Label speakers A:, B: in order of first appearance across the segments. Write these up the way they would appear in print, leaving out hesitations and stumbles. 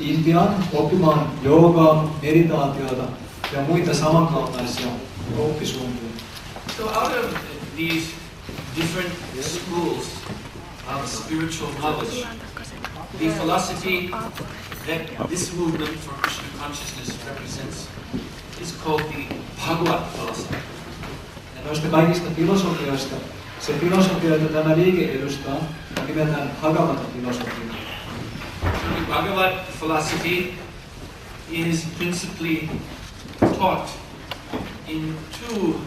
A: Intiaan oppimaan joogaa, meditaatiota ja muita samankaltaisia oppisuuntia.
B: So out of these different schools of spiritual knowledge, the philosophy that this movement for Krishna consciousness represents is called the Bhagavad philosophy.
A: Ja noista kaikista filosofioista, se filosofia, jota tämä liike edustaa, on nimeltään Bhagavad-filosofia.
B: The Bhagavad philosophy is principally taught in two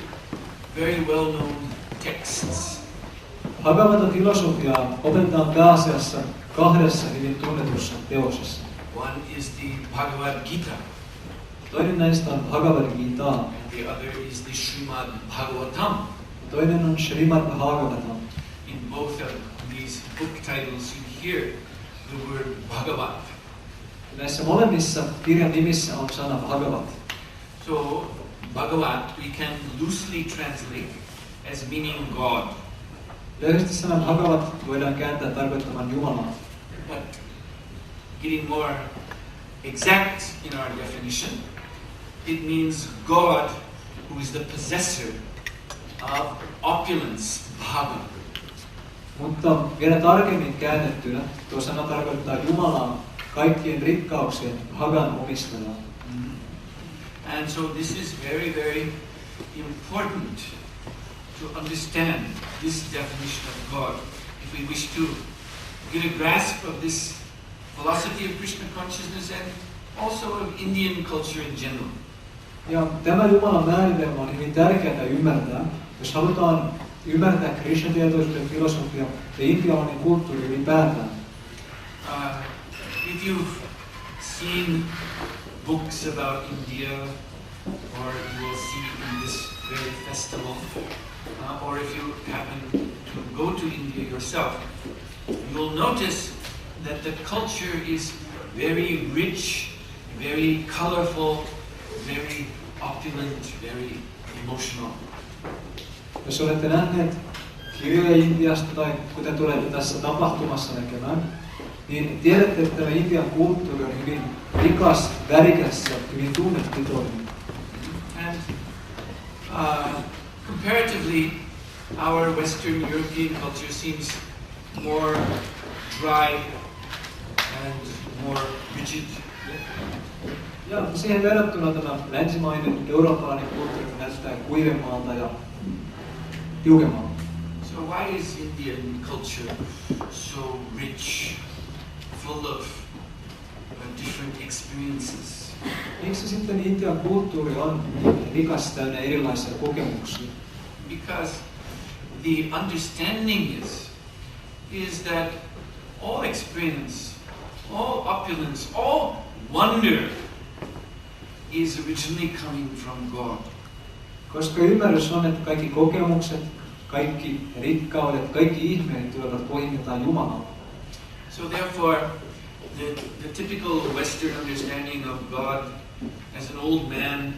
B: very well-known texts.
A: Bhagavad-filosofiaa opetetaan pääasiassa kahdessa hyvin tunnetussa teoksessa.
B: One is the Bhagavad Gita,
A: Toinen näistä on Bhagavad Gita,
B: and the other is the Srimad Bhagavatam.
A: toinen on Srimad Bhagavatam.
B: In both of these book titles you hear the word Bhagavat.
A: Näissä molemmissa kirjan nimissä on sana Bhagavat.
B: So Bhagavat we can loosely translate as meaning God.
A: Lyhyesti sana Bhagavat voidaan kääntää tarkoittamaan Jumalaa.
B: But getting more exact in our definition, it means God who is the possessor of opulence, bhaga.
A: Mutta vielä tarkemmin käännettynä tuo sana tarkoittaa Jumalaa, kaikkien rikkauksien Bhagan omistajaa.
B: And so this is very, very important to understand this definition of God if we wish to get a grasp of this philosophy of Krishna consciousness and also of Indian culture in general.
A: Ja tämä Jumalan määritelmä on hyvin tärkeää ymmärtää, jos halutaan ymmärtää Krishna-tietoisuuden filosofia ja intialainen kulttuuri ylipäätään.
B: If you've seen books about India, or you will see in this very festival, or if you happen to go to India yourself, you'll notice that the culture is very rich, very colorful, very opulent, very emotional.
A: Jos olette nähneet kirjoja Intiasta tai kuten tulette tässä tapahtumassa näkemään, niin tiedätte, että tämä Intian kulttuuri on hyvin rikas, värikäs ja hyvin tunnepitoinen.
B: And comparatively, our Western European culture seems more dry and more rigid.
A: Ja siihen verrattuna tämä länsimainen eurooppalainen kulttuuri näyttää kuivemmalta ja tiukemmalta.
B: So why is Indian culture so rich, full of different experiences?
A: Miksi sitten Intian kulttuuri on rikas täynnä erilaisia kokemuksia?
B: Because the understanding is that all experience, all opulence, all wonder is originally coming from God.
A: Koska ymmärrys on, että kaikki kokemukset, kaikki rikkaudet, kaikki ihmeet tulevat pohjimmiltaan Jumalalta.
B: So therefore, the typical Western understanding of God as an old man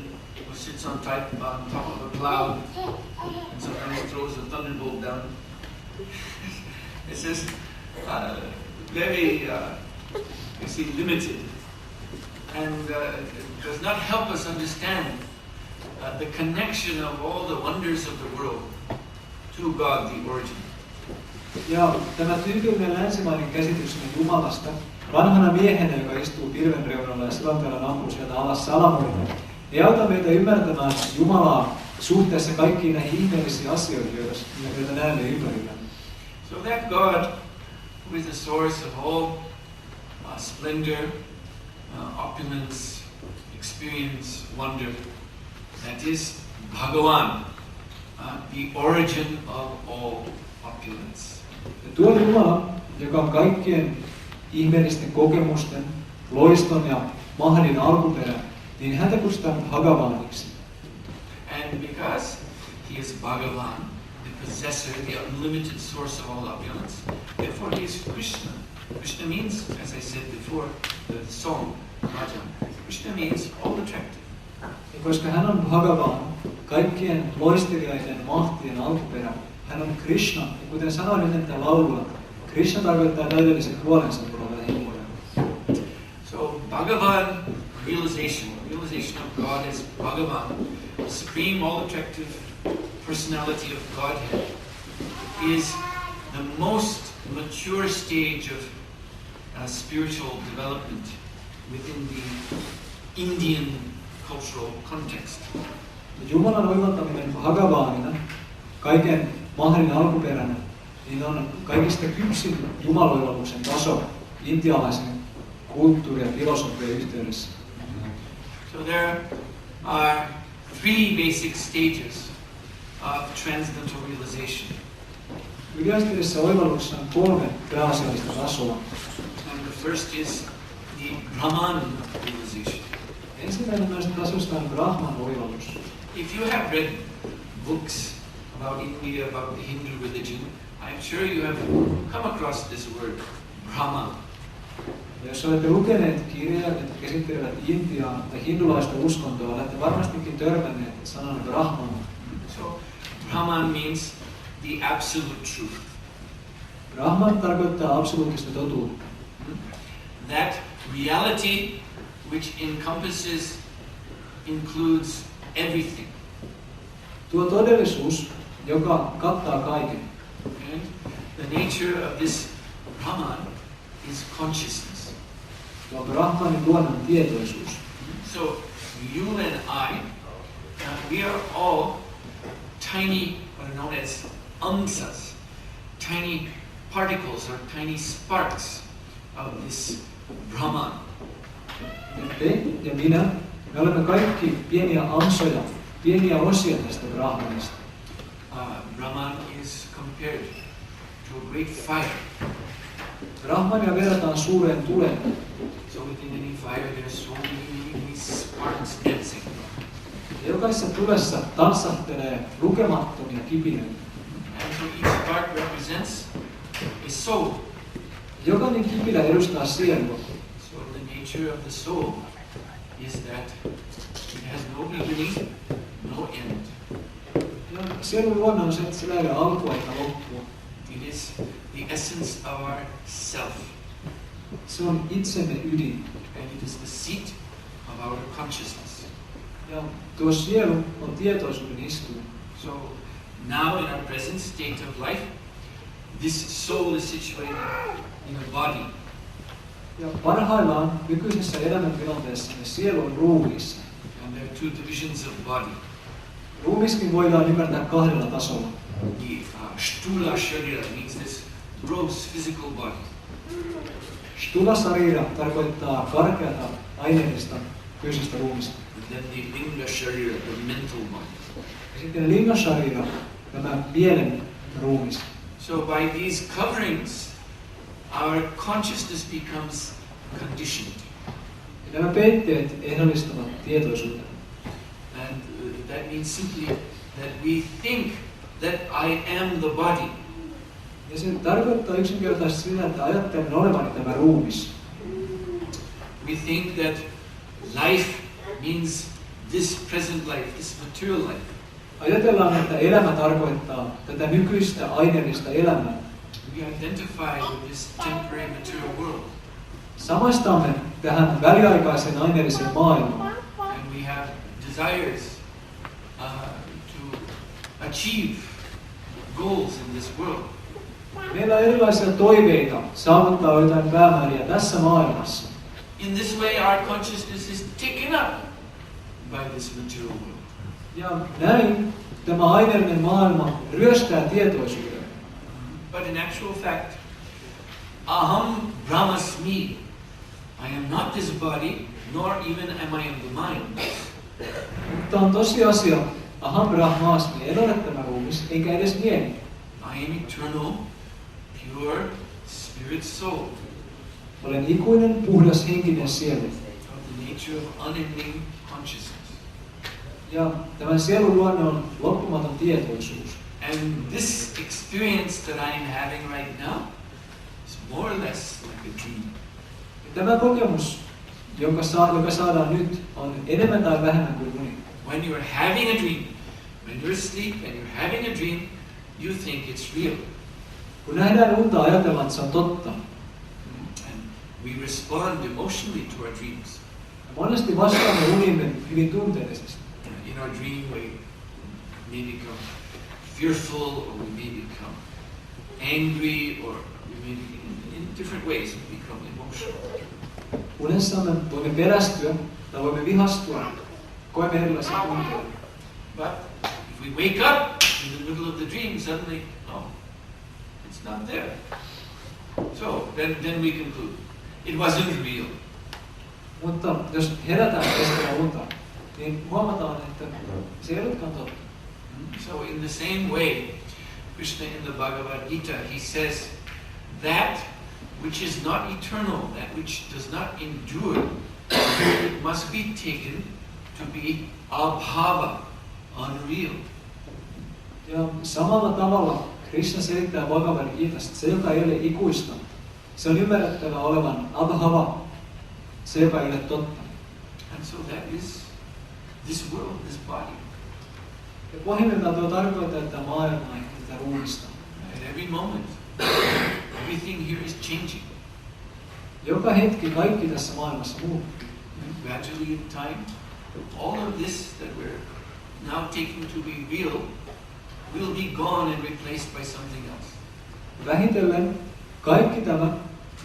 B: who sits on top of a cloud and sometimes throws a thunderbolt down, it's just very, limited, and does not help us understand the connection of all the wonders of the world to God, the origin.
A: Ja tämä tyypillinen länsimainen käsityksemme Jumalasta, vanhana miehenä, joka istuu pilven reunalla ja selonteella ampuu sieltä alas salamoita, ei auta meitä ymmärtämään Jumalaa suhteessa kaikkiin näihin ihmeellisiin asioihin, joita näemme ympärillä.
B: So that God, who is the source of all splendor, opulence, experience, wonder, that is Bhagavan, the origin of all opulence.
A: Ja tuo Jumala, joka on kaikkien ihmeellisten kokemusten, loiston ja mahdin alkuperä, niin häntä kutsutaan Bhagavaniksi.
B: And because he is Bhagavan, the possessor, the unlimited source of all opulence, therefore he is Krishna. Krishna means, as I said before, the song, Raja. Krishna means all attractive.
A: Ja koska hän on Bhagavan, kaikkien loistelijaiden mahtien alkuperä, hän on Krishna, ja kuten sanoin ennen tätä laulua, Krishna tarkoittaa täydellisen huolensa tulevalle henkilölle.
B: So So Bhagavan realization of God as Bhagavan, the supreme all-attractive personality of Godhead, is the most mature stage of spiritual development within the Indian cultural context.
A: Jumalan oivaltaminen Bhagavanina, kaiken mahdollinen alkuperänä, niin on kaikista kypsin jumaloivalluksen taso intialaisen kulttuuri- ja filosofian yhteydessä.
B: So there are three basic stages of transcendental realization.
A: Yleisteellisessä oivalluksessa on 3 pääasiallista tasoa.
B: And the first is the Brahman realization.
A: Ensimmäinen näistä tasoista on Brahman oivallus.
B: If you have read books about India, about the Hindu religion, I'm sure you have come across this word, Brahman.
A: Ja jos olette lukeneet kirjoja, jotka käsittelevät Intiaa tai hindulaista uskontoa, olette varmastikin törmänneet sanan Brahman.
B: So, Brahman means the absolute truth.
A: Brahman tarkoittaa absoluuttista totuutta.
B: That reality which includes everything.
A: Tuo todellisuus, joka kattaa kaiken.
B: And the nature of this Brahman is consciousness.
A: Tuo Brahmanin luonne on tietoisuus.
B: So you and I, we are all tiny, what are known as amsas, tiny particles or tiny sparks of this Brahman.
A: Te ja minä, me olemme kaikki pieniä ansoja, pieniä osia tästä Brahmanista.
B: Brahman is compared to a great fire.
A: Brahmania verrataan suureen tuleen.
B: So within any fire there are so many sparks dancing.
A: Jokaisessa tulessa tanssahtelee lukemattomia kipinöitä.
B: And so each spark represents a soul.
A: Jokainen kipinä edustaa sielua.
B: So the nature of the soul is that it has no beginning, no end.
A: Ja sielun luonne on se, että sillä ei ole alkua eikä loppua.
B: It is the essence of our self.
A: Se on itsemme ydin.
B: And it is the seat of our consciousness.
A: Ja tuo sielu on tietoisuuden istuin.
B: So now in our present state of life, this soul is situated in a body.
A: Ja parhaillaan nykyisessä elämäntilanteessa sielu on ruumiissa.
B: And there are 2 divisions of body.
A: Ruumiskin voidaan ymmärtää 2 tasolla.
B: The Shtula Sharira means this gross physical body.
A: Shtula Sarira tarkoittaa karkeata aineellista fyysistä ruumista.
B: And then the Linga Sharira, the mental body.
A: Ja sitten Linga Sharira, tämä mielen ruumis.
B: So by these coverings, our consciousness becomes conditioned.
A: Ja nämä peitteet ehdollistavat tietoisuuden.
B: And that means simply that we think that I am the body.
A: Ja se tarkoittaa yksinkertaisesti sitä, että ajattelen olevani tämä ruumis.
B: We think that life means this present life, this material life.
A: Ajatellaan, että elämä tarkoittaa tätä nykyistä aineellista elämää.
B: We identify with this temporary material world.
A: Samastamme tähän väliaikaiseen aineelliseen maailmaan.
B: And we have desires to achieve goals in this world.
A: Meillä on erilaisia toiveita saavuttaa jotain päämääriä tässä maailmassa.
B: In this way our consciousness is taken up by this material world.
A: Ja näin tämä aineellinen maailma ryöstää tietoisuuden.
B: But in actual fact, aham brahmasmi. I am not this body, nor even am I in the mind.
A: Mutta on tosiasia, aham brahmasmi, en ole tämä ruumis, eikä edes mieli.
B: I am eternal, pure spirit soul.
A: Olen ikuinen, puhdas henkinen sielu.
B: Of the nature of unending consciousness.
A: Ja tämän sielun luonne on loppumaton tietoisuus.
B: And this experience that I am having right now is more or less like a dream.
A: Ja tämä kokemus, joka saadaan nyt, on enemmän tai vähemmän kuin uni.
B: When you are having a dream, when you're asleep and you're having a dream, you think it's real.
A: Kun nähdään unta, ajatellaan, että se on totta.
B: And we respond emotionally to our dreams.
A: Monesti vastaamme unimme hyvin tunteellisesti.
B: In our dream, we may become fearful, or we may become angry, or we may be in different ways we become emotional.
A: Unessamme voimme pelästyä tai voimme vihastua, koemme erilaisia tunteita.
B: But if we wake up in the middle of the dream, suddenly, oh, it's not there. So then we conclude, it wasn't real.
A: Mutta jos herätään keskellä unta, niin huomataan, että se ei olekaan totta.
B: So in the same way, Krishna in the Bhagavad Gita, he says, that which is not eternal, that which does not endure, it must be taken to be abhava, unreal.
A: Ja samalla tavalla Krishna selittää Bhagavad Gitasta, että se joka ei ole ikuista, se on ymmärrettävä olevan abhava, se joka ei ole totta.
B: And so that is this world, this body.
A: Ja pohjimmiltaan tuo tarkoittaa, että maailmaa ja tätä ruumista.
B: At every moment, everything here is changing.
A: Joka hetki kaikki tässä maailmassa muuttuu.
B: Gradually in time, all of this that we're now taking to be real will be gone and replaced by something else.
A: Vähitellen kaikki tämä,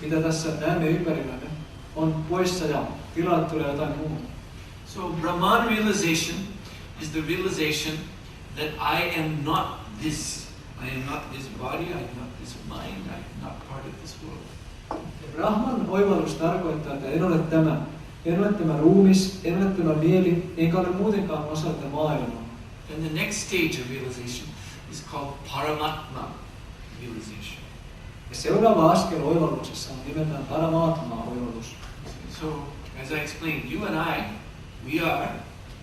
A: mitä tässä näemme ympärillämme, on poissa ja tilalle tulee jotain muuta.
B: So Brahman realization is the realization that I am not this. I am not this body, I am not this mind, I am not part of this world.
A: Brahman oivallus tarkoittaa, että en ole tämä ruumis, en ole tämä mieli, enkä ole muutenkaan osa tätä maailmaa.
B: Then the next stage of realization is called Paramatma realization.
A: Ja seuraava askel oivalluksessa on nimeltään Paramatma oivallus.
B: So, as I explained, you and I, we are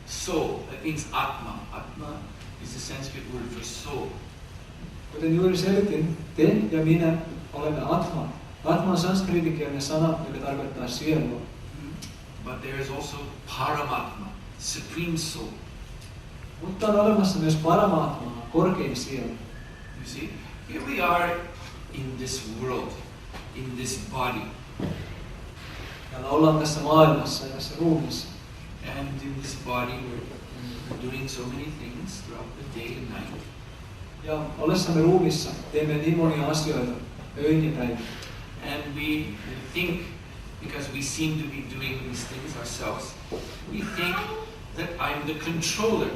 B: soul. That means Atma. Atma is the Sanskrit word for soul.
A: Kuten juuri selitin, te ja minä olemme Atma. Atma on sanskritinkielinen sana, joka tarkoittaa sielua.
B: But there is also Paramatma, supreme soul.
A: Mutta on olemassa myös Paramatma, korkein sielu.
B: You see, here we are in this world, in this body.
A: Täällä ollaan tässä maailmassa ja tässä ruumissa.
B: And in this body we're doing so many things throughout the day and night.
A: Ja ollessamme ruumissa teemme niin monia asioita öin ja päivän.
B: And we think, because we seem to be doing these things ourselves, we think that I'm the controller.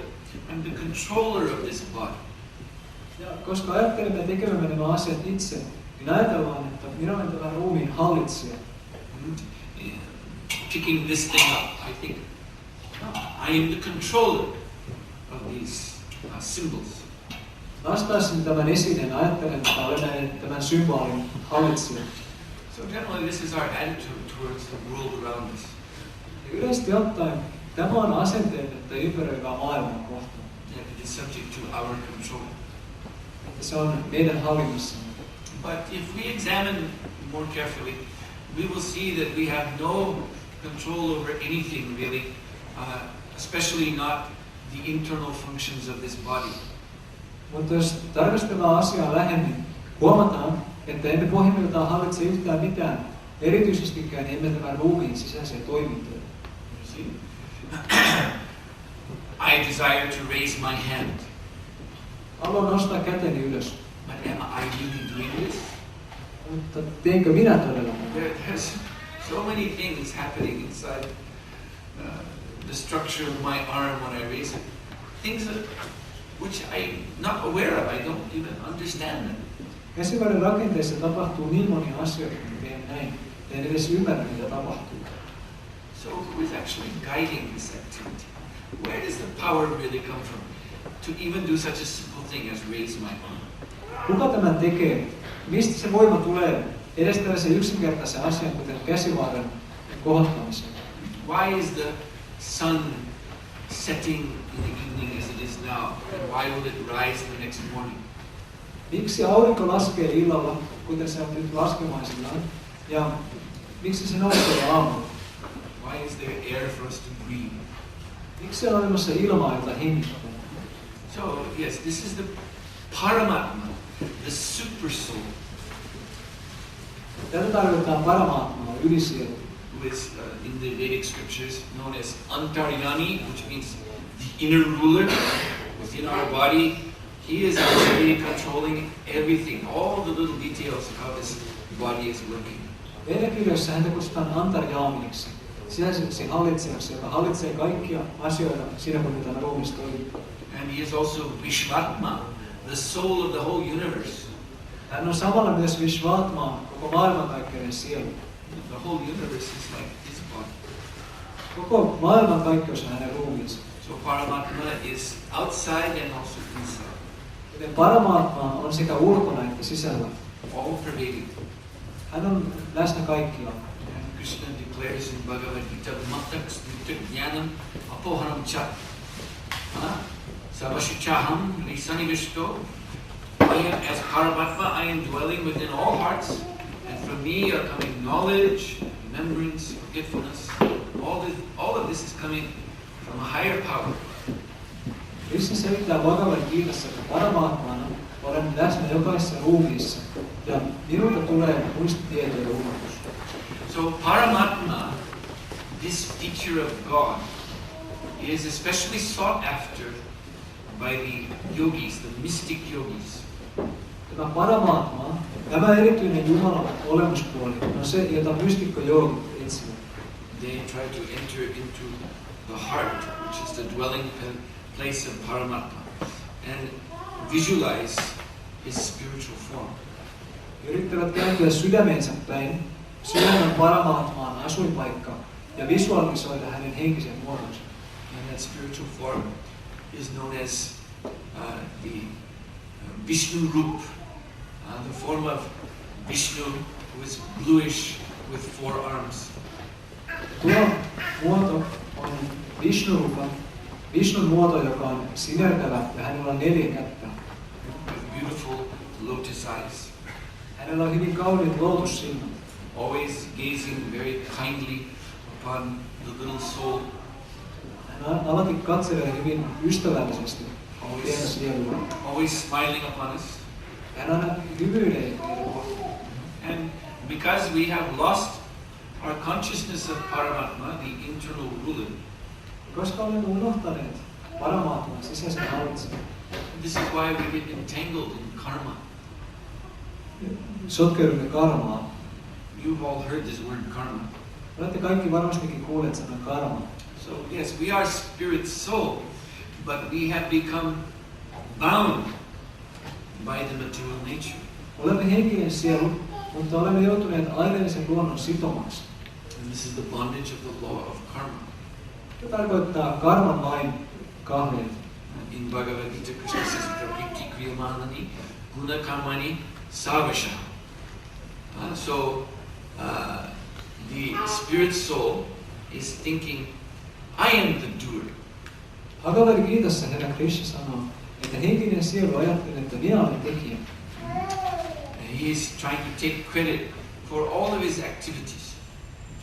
B: I'm the controller of this body.
A: Ja koska ajattelemme tekemämme nämä asiat itse, niin ajatellaan, että minä olen tämän ruumiin hallitsija.
B: Picking this thing up, I think I am the controller of these symbols.
A: Nostaisin tämän esineen, ajattelen, että olen tämän symbolin hallitsija.
B: So generally this is our attitude towards the world around us.
A: Ja yleisesti ottaen, tämä on asenteemme, että ympäröivää maailmaa kohtaan.
B: That it is subject to our control.
A: Että se on meidän hallinnassamme.
B: But if we examine more carefully, we will see that we have no control over anything really, especially not the internal functions of this body.
A: Mutta jos tarkastellaan asiaa lähemmin, huomataan, että emme pohjimmiltaan hallitse yhtään mitään, erityisestikään emme tämän ruumiin sisäisiä toimintoja.
B: I desire to raise my hand.
A: Haluan nostaa käteni ylös.
B: But am I really doing this?
A: Mutta teenkö minä todella?
B: There's so many things happening inside the structure of my arm when I raise it. Things which I'm not aware of. I don't even understand them.
A: Käsivarren rakenteessa tapahtuu niin monia asioita, kun teen näin. En edes ymmärrä, mitä tapahtuu.
B: So who is actually guiding this activity? Where does the power really come from to even do such a simple thing as raise my arm?
A: Kuka tämän tekee? Mistä se voima tulee? Edes tällaisen yksinkertaisen asian, kuten käsivarren kohottamiseen.
B: Why is the sun setting in the evening as it is now? And why will it rise the next morning?
A: Miksi aurinko laskee illalla, kuten se on nyt laskemaisillaan? Ja miksi se nousee aamulla?
B: Why is there air for us to breathe?
A: Miksi on olemassa ilmaa, jota hengittää?
B: So, yes, this is the Paramatma, the super soul.
A: Tätä tarkoitetaan Paramatmaa, ylisielu.
B: who is in the Vedic scriptures known as Antaryami, which means the inner ruler within our body. He is actually controlling everything, all the little details of how this body is working.
A: Vedekirjoissa häntä kutsutaan Antarjaamiksi, sisäiseksi hallitsijaksi, joka hallitsee kaikkia asioita siinä, kun tämä ruumis toimii.
B: And he is also Vishvatma, the soul of the whole universe.
A: Hän on samalla myös Vishvatma, koko maailmankaikkeuden sielu.
B: The whole universe is like his body.
A: Koko maailmankaikkeus on hänen ruumiinsa.
B: So Paramatma is outside and also inside.
A: Joten Paramatma on sekä ulkona että sisällä.
B: All pervading.
A: Hän on läsnä kaikkialla.
B: And Krishna declares in Bhagavad Gita, Matak Smita Jnanam Apohanam Cha. Savashuchaham Lisanivishto. I am as Paramatma, I am dwelling within all hearts, and from me are coming knowledge, remembrance, forgetfulness. All of this is coming from a higher power.
A: Krishna selittää Bhagavad Gitassa, että Paramatmana olen läsnä jokaisessa ruumiissa, ja minulta tulee muistitietoja ja unohdus.
B: So Paramatma, this feature of God, is especially sought after by the yogis, the mystic yogis.
A: Tämä Paramatma, tämä erityinen Jumalan olemuspuoli, on se, jota mystikko-joogit etsivät.
B: They try to enter into the heart, which is the dwelling place of Paramatma, and visualize his spiritual form.
A: Yrittävät kääntyä sydämensä päin, sydämen Paramatmaan asuinpaikka, ja visualisoida hänen henkisen muotonsa.
B: And that spiritual form is known as the Vishnu Rup, the form of Vishnu, who is bluish with 4 arms.
A: Tuo muoto on Vishnu-rupa, Vishnun muoto, joka on sinertävä ja hänellä on 4 kättä.
B: With beautiful lotus eyes.
A: Hänellä on hyvin kauniit lootussilmät.
B: Always gazing very kindly upon the little soul.
A: Hän alati katselee hyvin ystävällisesti pientä sielua.
B: Always smiling upon us.
A: Hän aina hymyilee.
B: And because we have lost our consciousness of Paramatma, the internal ruler,
A: Koska olemme unohtaneet Paramatman sisäisen hallitsijan.
B: this is why we get entangled in karma.
A: Sotkeudumme karmaan.
B: You've all heard this word karma.
A: Olette kaikki varmastikin kuulleet sanan karma.
B: So yes, we are spirit soul, but we have become bound by the material nature.
A: Olemme henkinen sielu, mutta olemme joutuneet aineellisen luonnon sitomaksi.
B: And this is the bondage of the law of karma.
A: Se tarkoittaa karman lain kahleita.
B: In Bhagavad Gita, Krishna says, Prakriti kriyamanani gunakamani savasha. So the spirit soul is thinking, I am the doer.
A: Bhagavad Gitassa Herra Krishna sanoo, että henkinen sielu ajattelee, että minä olen tekijä.
B: And he is trying to take credit for all of his activities.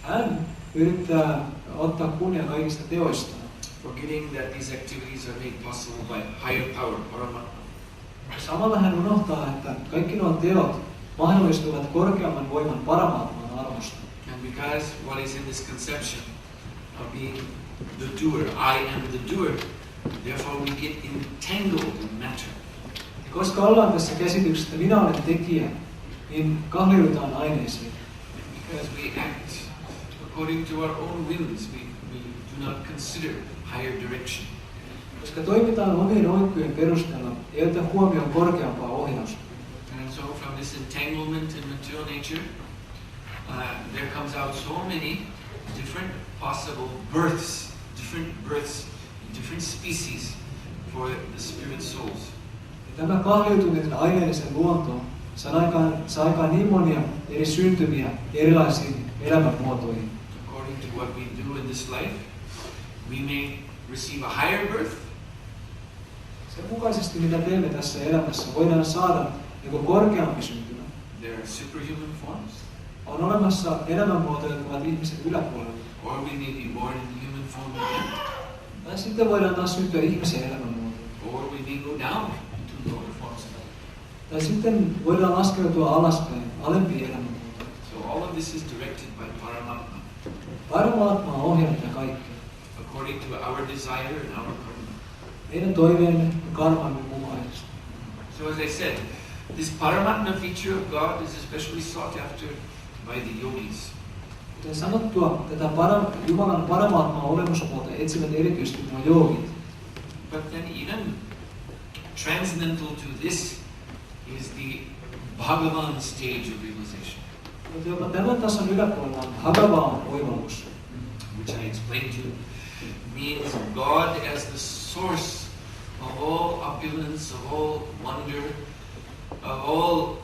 A: Hän yrittää ottaa kunnia kaikista teoistaan.
B: Forgetting that these activities are made possible by higher power, Paramatma.
A: Samalla hän unohtaa, että kaikki nuo teot mahdollistuvat korkeamman voiman Paramatman armosta.
B: And because what is in this conception of being the doer, I am the doer, therefore we get entangled in matter.
A: Koska ollaan tässä käsityksessä, että minä olen tekijä, niin kahliudutaan aineisiin.
B: Because we act according to our own whims, we do not consider higher direction.
A: Koska toimitaan omien oikkujen perusteella, ei ota huomioon korkeampaa ohjausta.
B: And so from this entanglement in material nature, there comes out so many different possible births, different species for the spirit souls.
A: Ja tämä kahliutuminen aineellisen luontoon saa aikaan niin monia eri syntymiä erilaisiin elämänmuotoihin.
B: According to what we do in this life, we may receive a higher birth.
A: Sen mukaisesti, mitä teemme tässä elämässä, voidaan saada joko korkeampi syntymä.
B: There are superhuman forms.
A: On olemassa elämänmuotoja, jotka ovat ihmisen yläpuolella.
B: Or we may be born in human form again.
A: Tai sitten voidaan taas syntyä ihmisen elämänmuotoon.
B: Or we may go down into lower forms.
A: Tai sitten voidaan laskeutua alaspäin, alempiin elämänmuotoihin.
B: So all of this is directed by Paramatma,
A: Paramatma on ohjannut tätä kaikkea.
B: according to our desire and our karma.
A: Meidän toiveemme ja karmamme mukaisesti.
B: So as I said, this Paramatma feature of God is especially sought after by the yogis.
A: Kuten sanottua, tätä Jumalan Paramatman olemuspuolta etsivät erityisesti nuo joogit.
B: But then even transcendental to this is the Bhagavan stage of realization,
A: Mutta jopa tämän tason yläpuolella on Bhagavan oivallus,
B: which I explained to you, means God as the source of all opulence, of all wonder, of all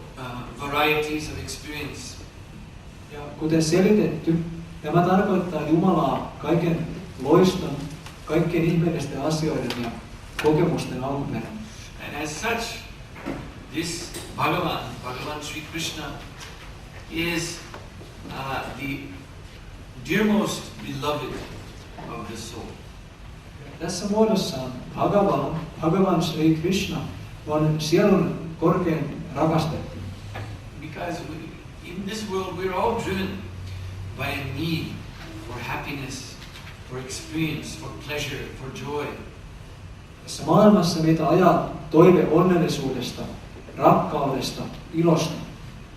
B: varieties of experience.
A: ja kuten selitetty, tämä tarkoittaa Jumalaa kaiken loiston, kaikkien ihmeellisten asioiden ja kokemusten alkuperän.
B: And as such, this Bhagavan Sri Krishna, is the dearmost beloved of the soul.
A: Tässä muodossaan Bhagavan Sri Krishna on sielun korkein rakastettu.
B: Because in this world we're all driven by a need for happiness, for experience, for pleasure, for joy.
A: Tässä maailmassa meitä ajaa toive onnellisuudesta, rakkaudesta, ilosta.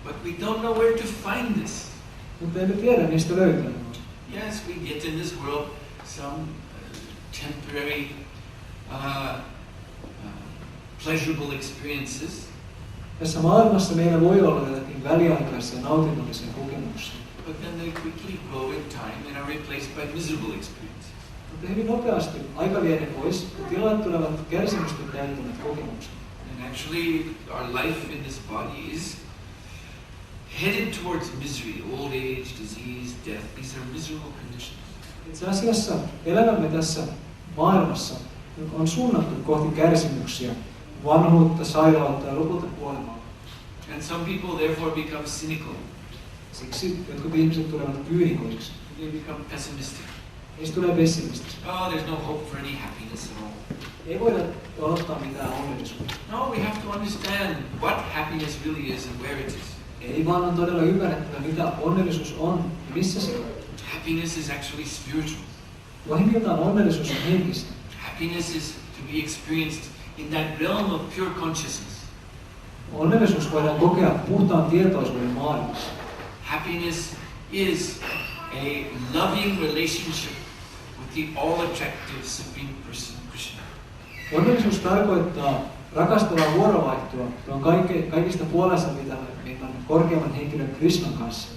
B: But we don't know where to find this.
A: Mutta emme tiedä, mistä löytää.
B: Yes, we get in this world some temporary pleasurable experiences.
A: Tässä maailmassa meillä voi olla jotakin väliaikaisia nautinnollisia kokemuksia.
B: But then they quickly go in time and are replaced by miserable experiences.
A: Mutta hyvin nopeasti aika vie ne pois, kun tilalle tulevat kärsimysten täyttämät kokemukset.
B: And actually, our life in this body is headed towards misery, old age, disease, death. These are miserable conditions.
A: Itse asiassa elämämme tässä maailmassa on suunnattu kohti kärsimyksiä, vanhuutta, sairautta ja lopulta kuolemaa.
B: And some people therefore become cynical.
A: Siksi jotkut ihmiset tulevat kyynikoiksi.
B: They become pessimistic.
A: Heistä tulee pessimistisiä.
B: Oh, there's no hope for any happiness at all.
A: Ei voida odottaa mitään onnellisuutta.
B: No, we have to understand what happiness really is and where it is.
A: Ei vaan on todella ymmärrettävä, mitä onnellisuus on ja missä se on.
B: Happiness is actually spiritual.
A: Pahimmiltaan onnellisuus on henkistä.
B: Happiness is to be experienced in that realm of pure consciousness.
A: Onnellisuus voidaan kokea puhtaan tietoisuuden maailmassa.
B: Happiness is a loving relationship with the all-attractive Supreme Person, Krishna.
A: Onnellisuus tarkoittaa rakastavaa vuorovaihtoa tuon kaikista puolensa pitävän korkeamman henkilön Krishnan kanssa.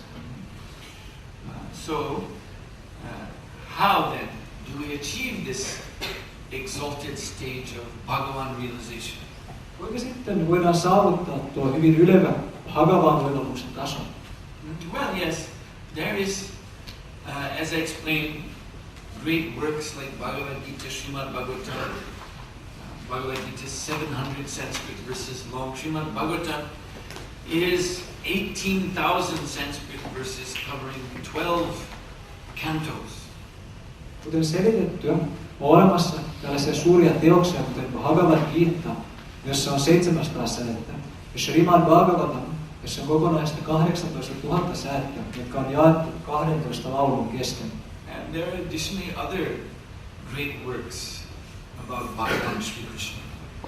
B: How then do we achieve this exalted stage of Bhagavan realization?
A: Kuinka sitten voidaan saavuttaa tuo hyvin ylevä Bhagavan oivalluksen taso?
B: Well, yes, there is, as I explained, great works like Bhagavad Gita, Srimad Bhagavatam. Bhagavad Gita is 700 Sanskrit verses long. Srimad Bhagavatam is 18,000 Sanskrit verses covering 12 cantos.
A: Kuten selitettyä, on olemassa tällaisia suuria teoksia, kuten Bhagavad Gita, jossa on 700 säettä, ja Srimad Bhagavatam, jossa on kokonaista 18 000 säettä, jotka on jaettu 12 laulun kesken.
B: And there are additionally other great works about Bhagavan Sri Krishna.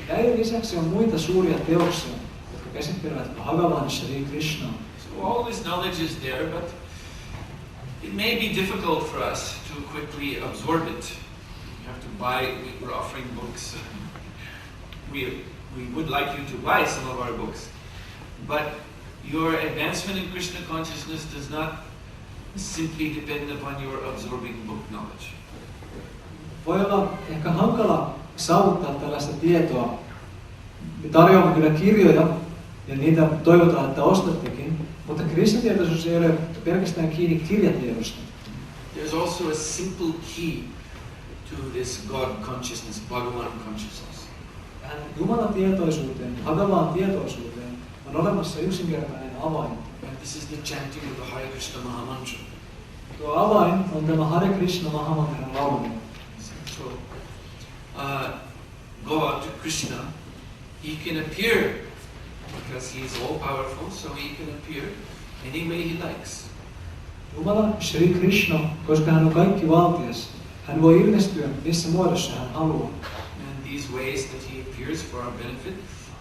A: Näiden lisäksi on muita suuria teoksia, jotka käsittelevät Bhagavan Sri Krishnaa.
B: So all this knowledge is there, but it may be difficult for us to quickly absorb it. You have to buy, we're offering books. We would like you to buy some of our books. But your advancement in Krishna consciousness does not simply depend upon your absorbing book knowledge.
A: Voi olla ehkä hankala saavuttaa tällaista tietoa. Me tarjoamme kyllä kirjoja, ja niitä toivotaan, että ostattekin, mutta Krishna-tietoisuus ei ole pelkästään kiinni kirjatiedosta.
B: There's also a simple key to this God consciousness, Bhagavan consciousness.
A: Tähän Jumalan tietoisuuteen, Bhagavan tietoisuuteen on olemassa yksinkertainen avain.
B: And this is the chanting of the Hare Krishna Maha Mantra.
A: Tuo avain on tämä Hare Krishna Maha Mantran laulaminen.
B: So, God, Krishna, he can appear because he is all powerful, so he can appear any way he likes.
A: Jumala Shri Krishna, koska hän on kaikki valtias, hän voi ilmestyä missä muodossa hän haluaa.
B: And these ways that he appears for our benefit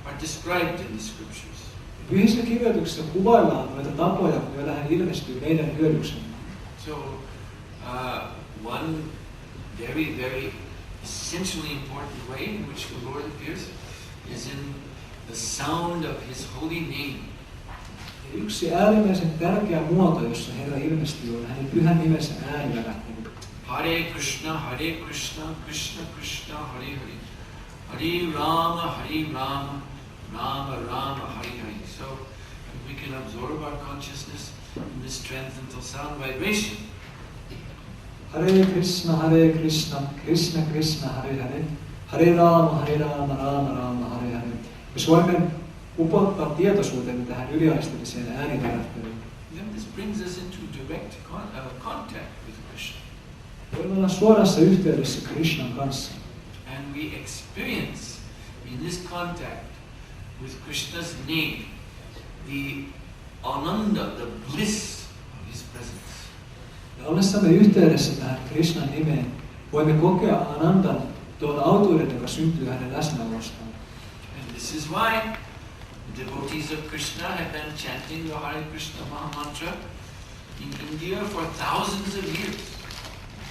B: are described in the scriptures.
A: Pyhissä kirjoituksissa kuvaillaan noita tapoja, joilla hän ilmestyy meidän hyödyksemme.
B: So, one very, very essentially important way in which the Lord appears is in the sound of His holy name.
A: Ja yksi äärimmäisen tärkeä muoto, jossa Herra ilmestyy, on hänen pyhän nimensä äänivärähtely.
B: Hare Krishna, Krishna Krishna, Hare Hare. Hare Rama, Rama Rama, Hare Hare. So, if we can absorb our consciousness in this transcendental sound vibration.
A: Hare Krishna, Krishna Krishna, Hare Hare. Hare Rama, Rama Hare Hare. Jos voimme upottaa tietoisuutemme tähän yliaisteelliseen äänivärähtelyyn,
B: Then this brings us into direct contact with Krishna.
A: voimme olla suorassa yhteydessä Krishnan kanssa.
B: And we experience in this contact with Krishna's name the ananda, the bliss of His presence.
A: Ja ollessamme yhteydessä tähän Krishnan nimeen, voimme kokea anandan, tuon autuuden, joka syntyy hänen läsnäolostaan.
B: And this is why the devotees of Krishna have been chanting the Hare Krishna Maha Mantra in India for thousands of years.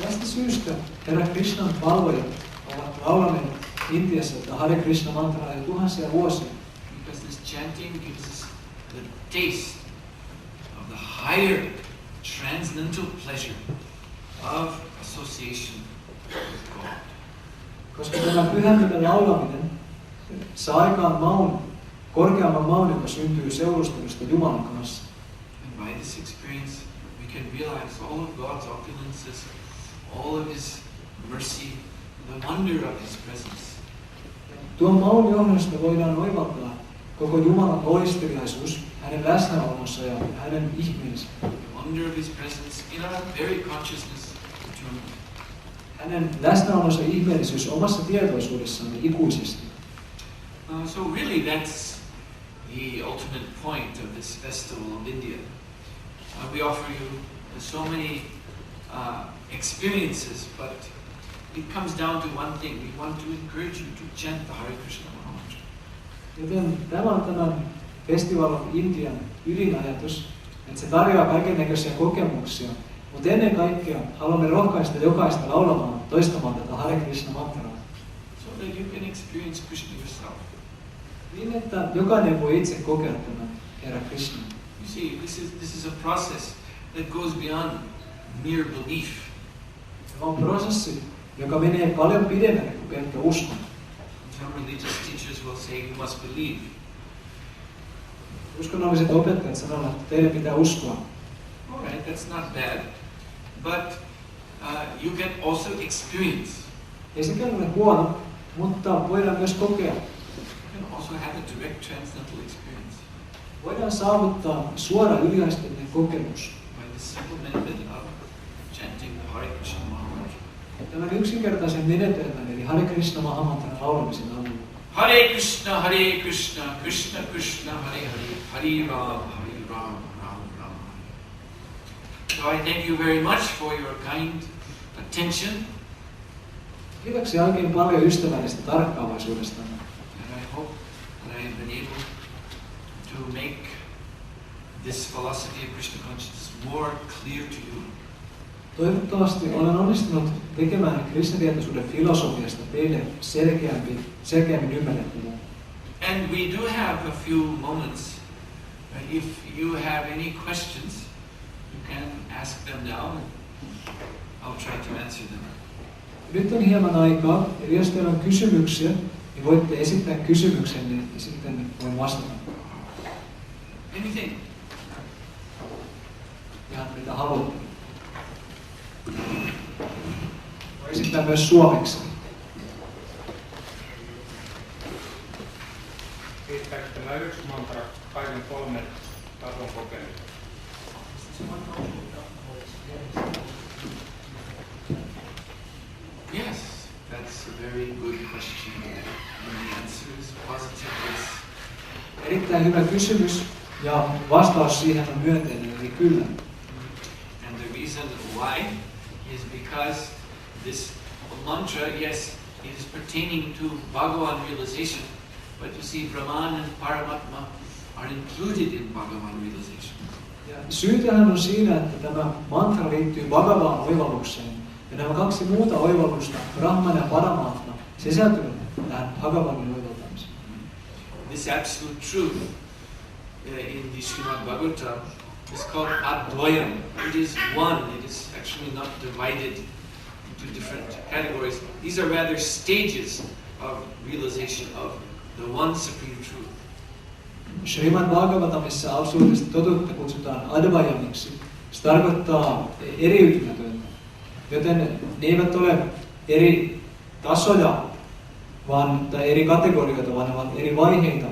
A: Tästä syystä Herra Krishnan palvelijat ovat laulaneet Intiassa tätä Hare Krishna mantraa jo tuhansia vuosia.
B: Because this chanting gives us the taste of the higher transcendental pleasure of association with God.
A: Koska tämä pyhän nimen laulaminen saa aikaan maun, korkeamman maun, joka syntyy seurustelusta Jumalan kanssa.
B: And by this experience we can realize all of God's opulences, all of His mercy, the wonder of His presence.
A: Tuon maun johdosta voidaan oivaltaa koko Jumalan loisteliaisuus, hänen läsnäolonsa ja hänen ihmeensä.
B: The wonder of His presence in our very consciousness eternally.
A: Hänen läsnäolonsa ihmeellisyys omassa tietoisuudessamme ikuisesti.
B: So really that's the ultimate point of this festival of India. We offer you so many experiences, but it comes down to one thing. We want to encourage you to chant the Hare Krishna Maha Mantra.
A: Joten tämä on tämän Festival of Indian ydinajatus, että se tarjoaa kaikennäköisiä kokemuksia, mutta ennen kaikkea haluamme rohkaista jokaista laulamaan, toistamaan tätä Hare Krishna mantraa.
B: So that you can experience Krishna yourself.
A: Niin, että jokainen voi itse kokea tämän Herra Krishna.
B: You see, this is a process that goes beyond mere belief.
A: Tämä on prosessi, joka menee paljon pidemmälle kuin pelkkä usko.
B: Some religious teachers will say you must believe.
A: Uskonnolliset opettajat sanovat, että teidän pitää uskoa.
B: All right, that's not bad. But you can also experience.
A: Ei sekään ole huono, mutta voidaan myös kokea.
B: You can also have a direct transcendental experience.
A: Voidaan saavuttaa suora yliaisteinen kokemus.
B: By the simple method of chanting the Hare Krishna Maha Mantra.
A: Tämän yksinkertaisen menetelmän, eli Hare Krishna Maha Mantran laulamisen avulla.
B: Hare Krishna, Krishna Krishna, Hare Hare, Hare Rama, Rama Rama. So I thank you very much for your kind attention.
A: Kiitoksia oikein paljon ystävällistä tarkkaavaisuudesta.
B: And I hope that I have been able to make this philosophy of Krishna consciousness more clear to you.
A: Toivottavasti olen onnistunut tekemään Krishna-tietoisuuden filosofiasta teille selkeämmin ymmärrettävää.
B: And we do have a few moments. If you have any questions, you can ask them now, and I'll try to answer them.
A: Nyt on hieman aikaa, eli jos teillä on kysymyksiä, niin voitte esittää kysymyksenne ja sitten voin vastata.
B: Anything?
A: Ihan mitä haluatte. Voi esittää myös suomeksi.
C: Riittääkö tämä yksi mantra kaiken kolmen tason kokeiluun?
B: Yes, that's a very good question. And the answer is positive yes.
A: Erittäin hyvä kysymys ja vastaus siihen on myönteinen, eli kyllä.
B: And Why? Is because this mantra, yes, it is pertaining to Bhagavan realization, but you see Brahman and Paramatma are included in Bhagavan realization.
A: Ja syytähän on siinä, että tämä mantra liittyy Bhagavan oivallukseen. Ja nämä kaksi muuta oivallusta, Brahman ja Paramatma, sisältyvät tähän Bhagavanin oivaltamiseen.
B: This absolute truth in the Srimad Bhagavatam is called Advayam. It is one. It is actually not divided into different categories. These are rather stages of realization of the one supreme truth.
A: Srimad Bhagavatamissa absoluuttista totuutta kutsutaan Advayamiksi. Se tarkoittaa eriytymätöntä. Joten ne eivät ole eri tasoja tai eri kategorioita, vaan ne ovat eri vaiheita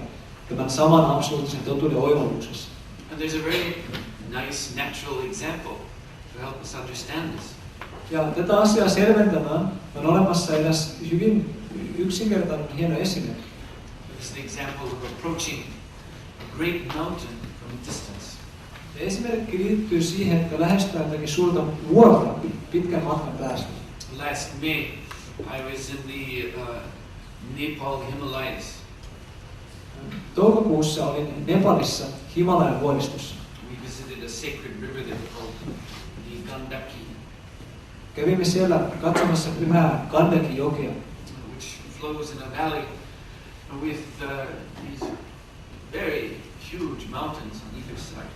A: tämän saman absoluuttisen totuuden oivalluksessa.
B: And there's a very nice natural example to help us understand this.
A: Ja tätä asiaa selventämään on olemassa edes hyvin yksinkertainen hieno esimerkki.
B: It's an example of approaching a great mountain from a distance.
A: Ja esimerkki liittyy siihen, että lähestytään jotakin suurta vuorta pitkän matkan päästä.
B: Last May, I was in the Nepal Himalayas.
A: Toukokuussa olin Nepalissa Himalajan vuoristossa.
B: We visited a sacred river there called the Gandaki,
A: Kävimme siellä katsomassa pyhää Gandaki-jokea,
B: which flows in a valley with these very huge mountains on either side.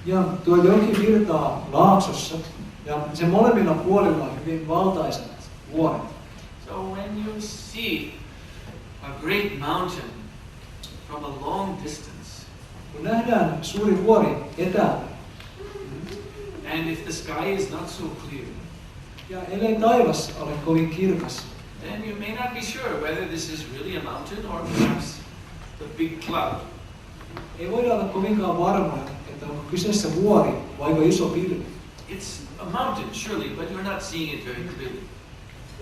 A: Ja tuo joki virtaa laaksossa ja sen molemmilla puolilla on hyvin valtaiset vuoret.
B: So when you see a great mountain from a long distance,
A: Kun nähdään suuri vuori etäältä,
B: and if the sky is not so clear,
A: ja ellei taivas ole kovin kirkas,
B: then you may not be sure whether this is really a mountain or perhaps a big cloud.
A: ei voida olla kovinkaan varmoja, että onko kyseessä vuori vai iso pilvi.
B: It's a mountain, surely, but you're not seeing it very clearly.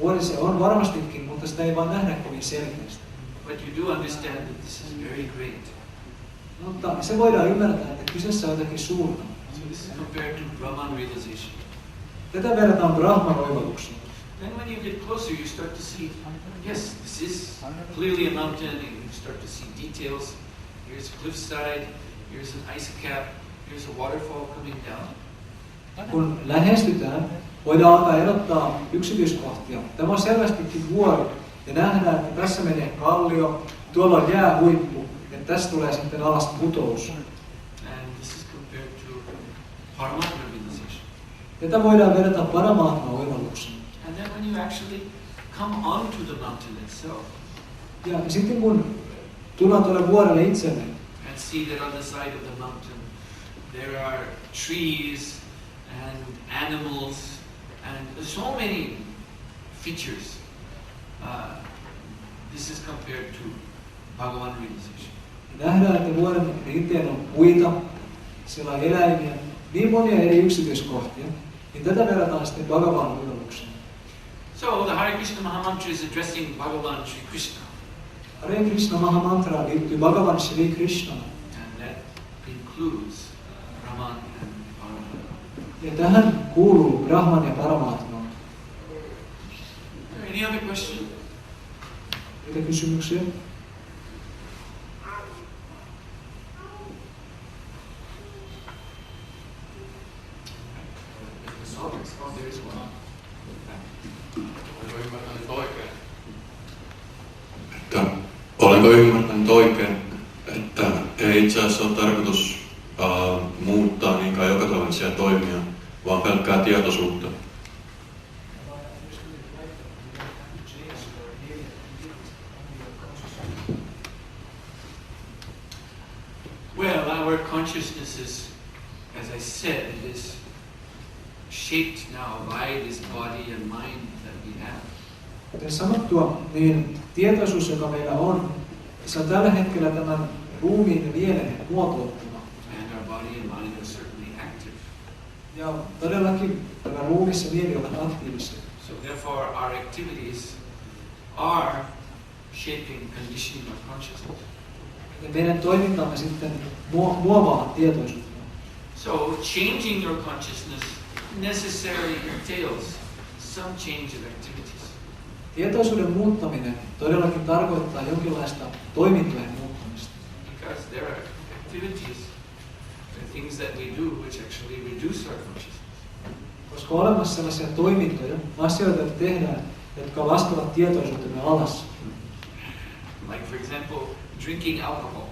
A: Vuori se on varmastikin, mutta sitä ei vaan nähdä kovin selkeästi.
B: But you do understand that this is very great.
A: Mutta se voidaan ymmärtää, että kyseessä on jotakin suurta.
B: So this is compared to Brahman realization.
A: Tätä verrataan Brahman oivallukseen.
B: Then when you get closer, you start to see, yes, this is clearly a mountain, and you start to see details. Here's a cliffside, here's an ice cap, here's a waterfall coming down.
A: Kun lähestytään, voidaan alkaa erottaa yksityiskohtia. Tämä on selvästikin vuori, ja nähdään, että tässä menee kallio, tuolla on jäähuippu, ja tässä tulee sitten alas putous.
B: And this is compared to Paramatma realization.
A: Tätä voidaan verrata Paramatman oivallukseen.
B: And then when you actually come onto the mountain itself,
A: Ja sitten kun tullaan tuolle vuorelle itselleen,
B: and see that on the side of the mountain there are trees and animals and so many features. This is compared to Bhagavan realization.
A: nähdään, että vuoren rinteen on puita, siellä on eläimiä, niin monia eri yksityiskohtia, niin tätä verrataan sitten Bhagavan oivallukseen.
B: So the Hare Krishna Mahamantra is addressing Bhagavan Sri Krishna.
A: Hare Krishna Mahamantra liittyy Bhagavan Sri Krishnaan.
B: And that includes Brahman and Paramatma.
A: Ja tähän kuuluu Brahman ja Paramatma.
B: Any other question?
A: Mitä kysymyksiä?
B: Oh, there is one.
D: Olenko ymmärtänyt oikein, että ei itse asiassa ole tarkoitus muuttaa niinkään jokapäiväisiä toimia, vaan pelkkää tietoisuutta?
B: Well, our consciousness is, as I said, it is shaped now by this body and mind that we have.
A: Kuten sanottua, niin tietoisuus, joka meillä on, se on tällä hetkellä tämän ruumiin ja mielen muotouttuma.
B: And our body and mind are certainly active.
A: Ja todellakin tämä ruumis ja mieli ovat aktiivisia.
B: So therefore our activities are shaping, conditioning our consciousness.
A: Ja meidän toimintamme sitten muovaa tietoisuutta.
B: So changing your consciousness necessarily entails some change of activities.
A: Tietoisuuden muuttaminen todellakin tarkoittaa jonkinlaista toimintojen muuttamista.
B: Because there are activities, the things that we do which actually reduce our consciousness.
A: Koska on olemassa sellaisia toimintoja, asioita, joita tehdään, jotka laskevat tietoisuutemme alas.
B: Like for example, drinking alcohol.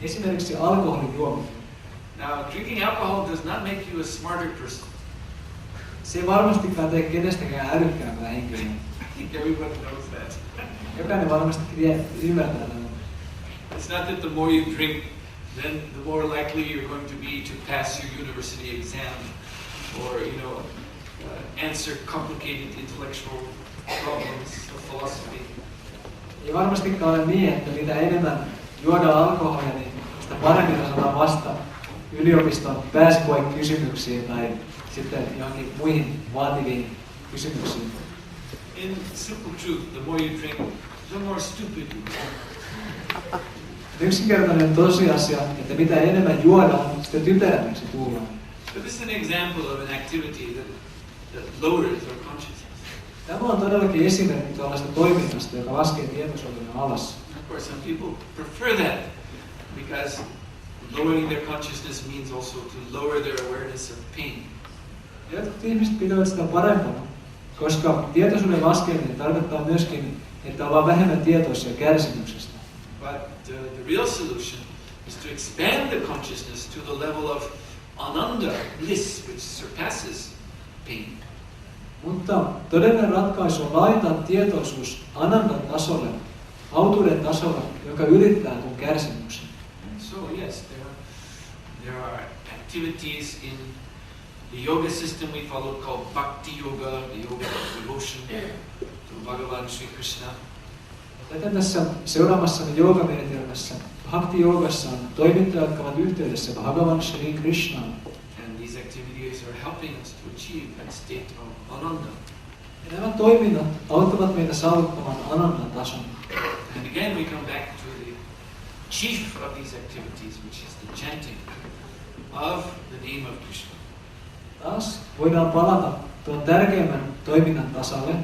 A: Esimerkiksi alkoholin juominen.
B: Now, drinking alcohol does not make you a smarter person.
A: Se ei varmastikaan tee kenestäkään älykkäämpää henkilöä.
B: I think everyone knows that.
A: Jokainen varmasti ymmärtää tämän.
B: It's not that the more you drink, then the more likely you're going to be to pass your university exam, or answer complicated intellectual problems of philosophy.
A: Ei varmastikaan ole niin, että mitä enemmän juodaan alkoholia, niin sitä paremmin osataan vastata yliopiston pääsykoekysymyksiin tai sitten johonkin muihin vaativiin kysymyksiin.
B: In simple truth, the more you drink, the more stupid you become.
A: Yksinkertainen tosiasia, että mitä enemmän juodaan, sitä typerämmäksi tullaan.
B: So this is an example of an activity that lowers our consciousness.
A: Tämä on todellakin esimerkki tällaista toiminnasta, joka laskee tietoisuuden alas.
B: Of course, some people prefer that because lowering their consciousness means also to lower their awareness of pain.
A: Jotkut ihmiset pitävät sitä parempana, koska tietoisuuden laskeminen tarkoittaa myöskin, että ollaan vähemmän tietoisia kärsimyksestä.
B: But the real solution is to expand the consciousness to the level of ananda, bliss, which surpasses pain.
A: Mutta todellinen ratkaisu on laajentaa tietoisuus anandan tasolle, autuuden tasolle, joka ylittää tuon kärsimyksen.
B: So yes, there are activities in the yoga system we follow called bhakti yoga, the yoga of devotion to Bhagavan Sri Krishna.
A: Tätä tässä seuraamassamme joogamenetelmässä, bhakti-joogassa on toimintoja, jotka ovat yhteydessä Bhagavan Sri Krishnaan.
B: And these activities are helping us to achieve that state of ananda.
A: Ja nämä toiminnot auttavat meitä saavuttamaan anandan tason.
B: And again we come back to the chief of these activities, which is the chanting of the name of Krishna.
A: Taas voidaan palata tuon tärkeimmän toiminnan tasalle,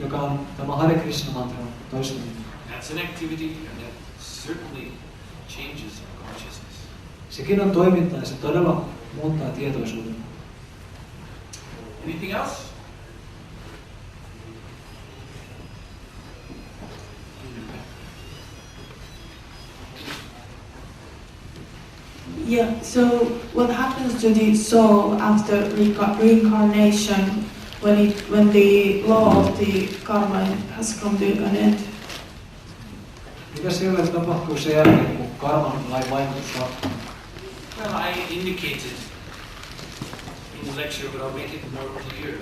A: joka on tämä Hare Krishna mantran toistaminen.
B: That's an activity and that certainly changes our consciousness.
A: Sekin on toiminta ja se todella muuttaa tietoisuuden.
B: Anything else?
E: Yeah, so what happens to the soul after reincarnation when the law of the karma has come to an end?
A: Mitä siellä tapahtuu sen jälkeen, kun karman lain vaikutus loppuu?
B: Well, I indicated in the lecture, but I'll make it more clear.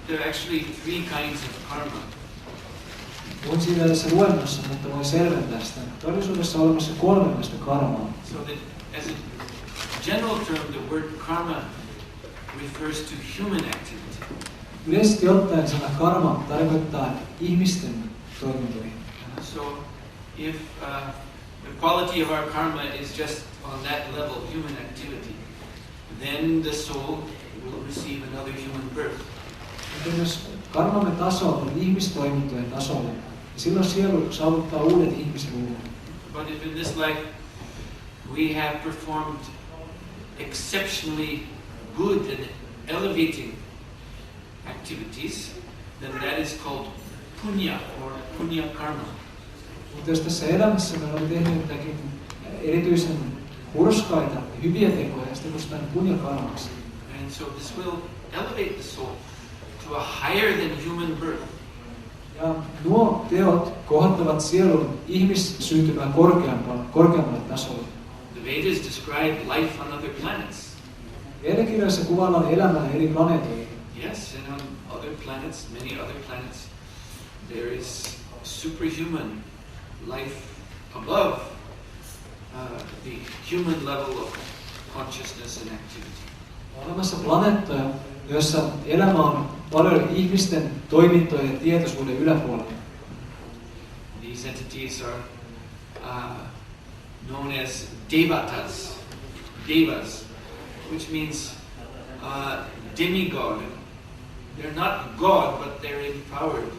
B: There are actually three kinds of karma.
A: Puhun siitä tässä luennossa, mutta voin selventää sitä. Todellisuudessa on olemassa kolmenlaista karmaa.
B: So that as a general term, the word karma refers to human activity.
A: Yleisesti ottaen sana karma tarkoittaa ihmisten toimintoihin.
B: So if the quality of our karma is just on that level, human activity, then the soul will receive another human birth.
A: Mutta jos karmamme taso on ihmistoimintojen tasolla, niin silloin sielu saavuttaa uudet ihmisruuat.
B: But if in this life we have performed exceptionally good and elevating activities, then that is called punya or punya karma.
A: Mutta jos tässä elämässä me olemme tehneet jotakin erityisen hurskaita, hyviä tekoja, sitten kutsutaan punya karmaksi.
B: And so this will elevate the soul to a higher than human birth.
A: Ja nuo teot kohottavat sielun ihmissyntymää korkeammalle tasolle.
B: The Vedas describe life on other planets.
A: Vedakirjassa kuvaillaan elämää eri planeetoilla.
B: Yes, and on other planets, many other planets, there is superhuman life above the human level of consciousness and activity.
A: On olemassa planeettoja, joissa elämä on paljon ihmisten toimintojen ja tietoisuuden yläpuolella.
B: These entities are known as devatas, devas, which means demigod. They're not God, but they're empowered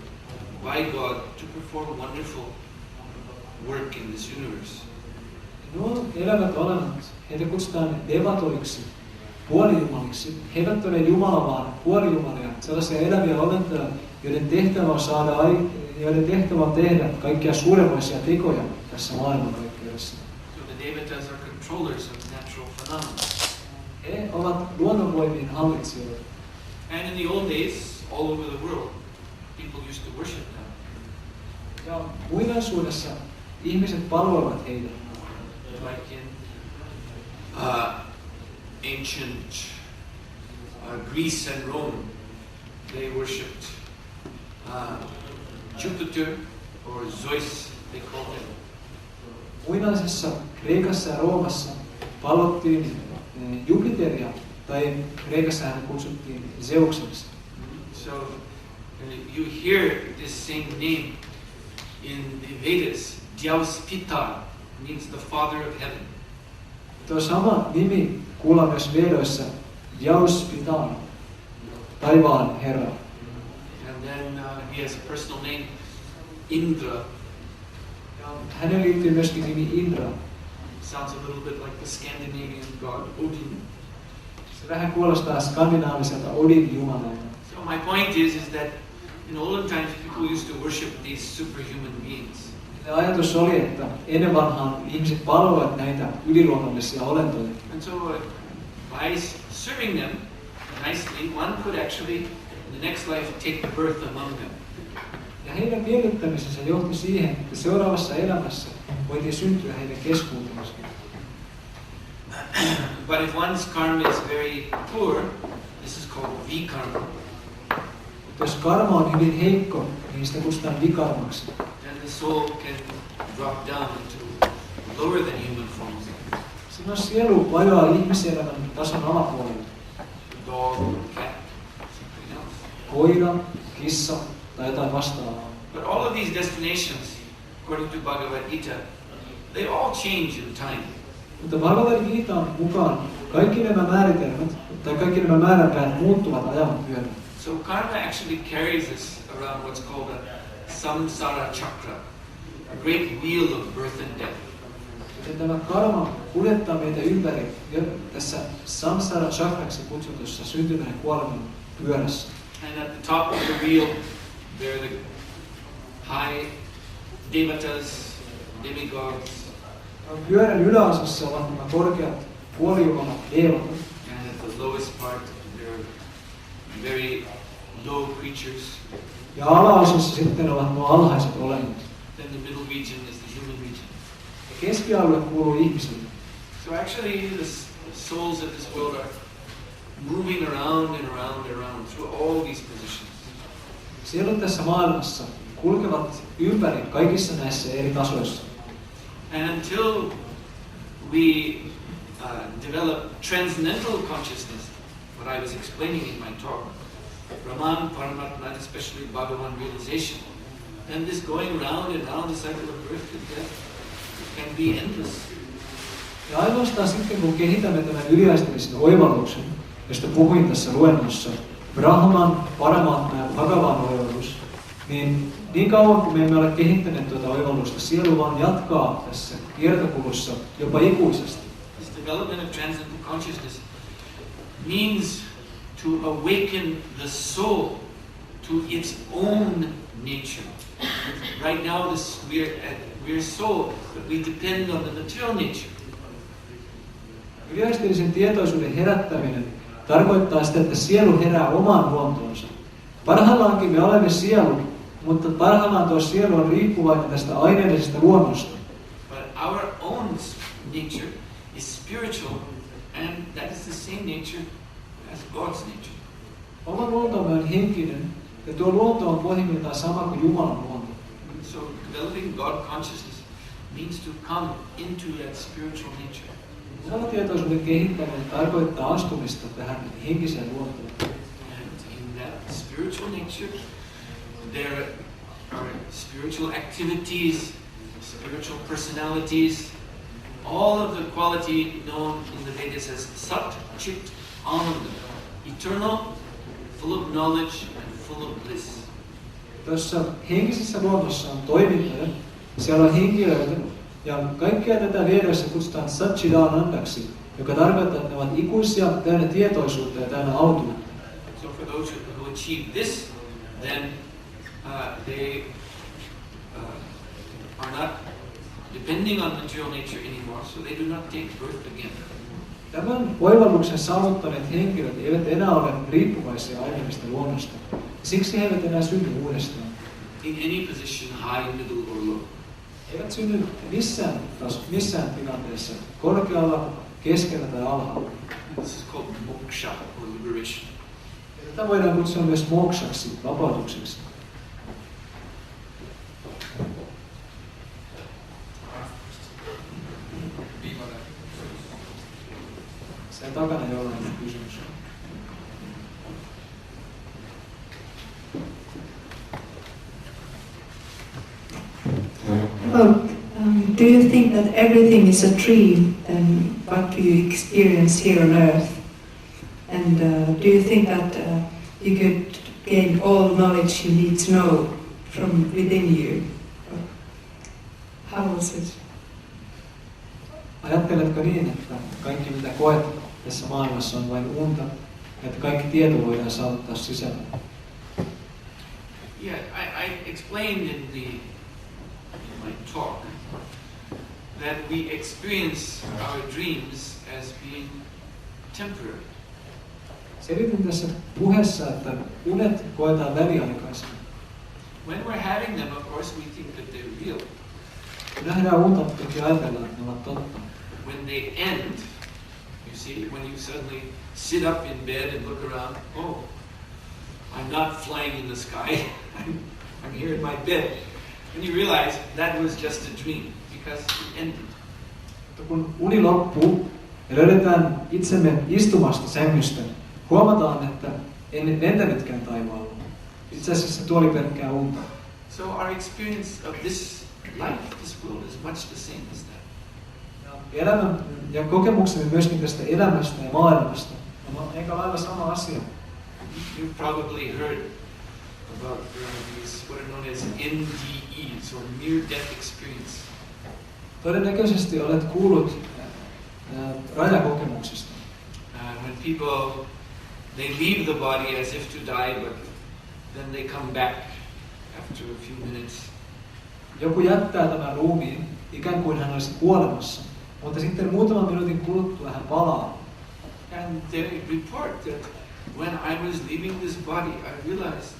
B: by God to perform wonderful work in this universe.
A: Nuo elävät olennot, heitä kutsutaan devatoiksi, puolijumaliksi. He eivät ole Jumala, vaan puolijumalia, sellaisia eläviä olentoja, joiden tehtävä on tehdä kaikkia suuremmoisia tekoja tässä maailmankaikkeudessa.
B: So the devatas are controllers of natural phenomena.
A: He ovat luonnonvoimien hallitsijoita.
B: And in the old days, all over the world, people used to worship them.
A: Ja muinaisuudessa ihmiset palvelevat heitä.
B: Like in ancient Greece and Rome, they worshipped Jupiter, or Zeus, they called him.
A: Muinaisessa Kreikassa ja Roomassa palvottiin Jupiteria, tai Kreikassa hän kutsuttiin Zeukseksi.
B: So you hear this same name in the Vedas, Dyaus Pitar, means the Father of Heaven.
A: Tuo sama nimi kuullaan myös Vedoissa, Dyaus Pitar, taivaan Herra.
B: And then he has a personal name, Indra.
A: Ja häneen liittyy myöskin nimi Indra.
B: Sounds a little bit like the Scandinavian god Odin.
A: Se vähän kuulostaa skandinaaviselta Odin jumalalta.
B: So my point is that in olden times people used to worship these superhuman beings.
A: Ja ajatus oli, että ennen vanhaan ihmiset palvelivat näitä yliluonnollisia olentoja.
B: And so by serving them nicely, one could actually in the next life take birth among them.
A: Ja heidän miellyttämisensä johti siihen, että seuraavassa elämässä voitiin syntyä heidän keskuutensa.
B: But if one's karma is very poor, this is called vikarma.
A: Mutta jos karma on hyvin heikko, niin sitä kutsutaan vikarmaksi.
B: Then the soul can drop down into lower than human forms.
A: Silloin sielu vajoaa ihmiselämän tason alapuolelle.
B: Dog, cat, something else.
A: Koira, kissa tai jotain vastaavaa.
B: But all of these destinations, according to Bhagavad Gita, they all change in time.
A: Mutta Bhagavad Gitan mukaan kaikki nämä määritelmät tai kaikki nämä määränpäät muuttuvat ajan myötä.
B: So karma actually carries us around what's called a samsara chakra, a great wheel of birth and death.
A: Joten tämä karma kuljettaa meitä ympäri tässä samsara chakraksi kutsutussa syntymän ja kuoleman pyörässä.
B: And at the top of the wheel, there are the high devatas, demigods,
A: Pyörän yläosassa ovat nämä korkeat puolijumalat devatat.
B: and at the lowest part, there are very low creatures.
A: Ja alaosassa sitten ovat nuo alhaiset olennot.
B: Then the middle region is the human region.
A: Ja keskialue kuuluu ihmisille.
B: So actually, the souls of this world are moving around and around and around through all these positions.
A: Sielut tässä maailmassa kulkevat ympäri kaikissa näissä eri tasoissa.
B: And until we develop transcendental consciousness, what I was explaining in my talk, Brahman, Paramatma, and especially Bhagavan realization, then this going round and round the cycle of birth and death can be endless.
A: Ja ainoastaan sitten kun kehitämme tämän yliaistamisen oivalluksen, josta puhuin tässä luennossa, Brahman, Paramatma ja Bhagavan oivallus, niin kauan kun me emme ole kehittäneet tuota oivallusta, sielu vaan jatkaa tässä kiertokulussa jopa ikuisesti.
B: This development of transcendental consciousness means to awaken the soul to its own nature. Right now we're soul, but we depend on the material nature.
A: Yliaistamisen tietoisuuden herättäminen tarkoittaa sitä, että sielu herää omaan luontoonsa. Parhaillaankin me olemme sielu, mutta parhaillaan tuo sielu on riippuvainen tästä aineellisesta luonnosta.
B: But our own nature is spiritual, and that is the same nature as God's nature.
A: Oma luontomme on henkinen, ja tuo luonto on pohjimmiltaan sama kuin Jumalan luonto.
B: So developing God consciousness means to come into that spiritual nature.
A: Jumalatietoisuuden kehittäminen tarkoittaa astumista tähän henkiseen luontoon.
B: And in that spiritual nature, there are spiritual activities, spiritual personalities, all of the quality known in the Vedas as Sat, Chit, Ananda. eternal, full of knowledge, and full of bliss.
A: Tuossa henkisessä luonnossa on toimintoja, siellä on henkilöitä, ja kaikkea tätä Vedoissa kutsutaan Satchidanandaksi, joka tarkoittaa, että ne ovat ikuisia, täynnä tietoisuutta ja täynnä autuutta.
B: So for those who achieve this, then they are not depending on material nature anymore, so they do not take birth again.
A: Tämän oivalluksen saavuttaneet henkilöt eivät enää ole riippuvaisia aiemmista luonnosta. Siksi he eivät enää synny uudestaan.
B: In any position, high, middle, or low.
A: He eivät synny missään tilanteessa, korkealla, keskellä tai alhaalla.
B: This is called moksha, or liberation.
A: Ja tätä voidaan kutsua myös mokshaksi, vapautukseksi. Sen takana jollain on kysymys.
F: Well, do you think that everything is a dream and what you experience here on earth? And do you think that you could gain all knowledge you need to know from within you? How was it?
A: Ajatteletko niin, että kaikki mitä koet tässä maailmassa on vain unta, että kaikki tieto voidaan saavuttaa sisällä?
B: Yeah, I explained in my talk that we experience our dreams as being temporary.
A: Selitin tässä puheessa, että unet koetaan väliaikaisena.
B: When we're having them, of course, we think that they're real.
A: Kun nähdään unta, toki ajatellaan, että ne ovat totta.
B: When they end, you see, when you suddenly sit up in bed and look around, oh, I'm not flying in the sky, I'm here in my bed. And you realize that was just a dream, because it ended.
A: Mutta kun uni loppuu ja löydetään itsemme istumasta sängystä, huomataan, että en lentänytkään taivaalla. Itse asiassa tuo oli pelkkää unta.
B: So our experience of this life, this world, is much the same as that.
A: Elämä ja kokemuksemme myöskin tästä elämästä ja maailmasta on aika lailla sama asia.
B: You've probably heard about these what are known as NDEs, or near-death experience.
A: Todennäköisesti olet kuullut rajakokemuksista.
B: When people, they leave the body as if to die, but then they come back after a few minutes.
A: Joku jättää tämän ruumiin, ikään kuin hän olisi kuolemassa, mutta sitten muutaman minuutin kuluttua hän palaa.
B: And they report that when I was leaving this body, I realized,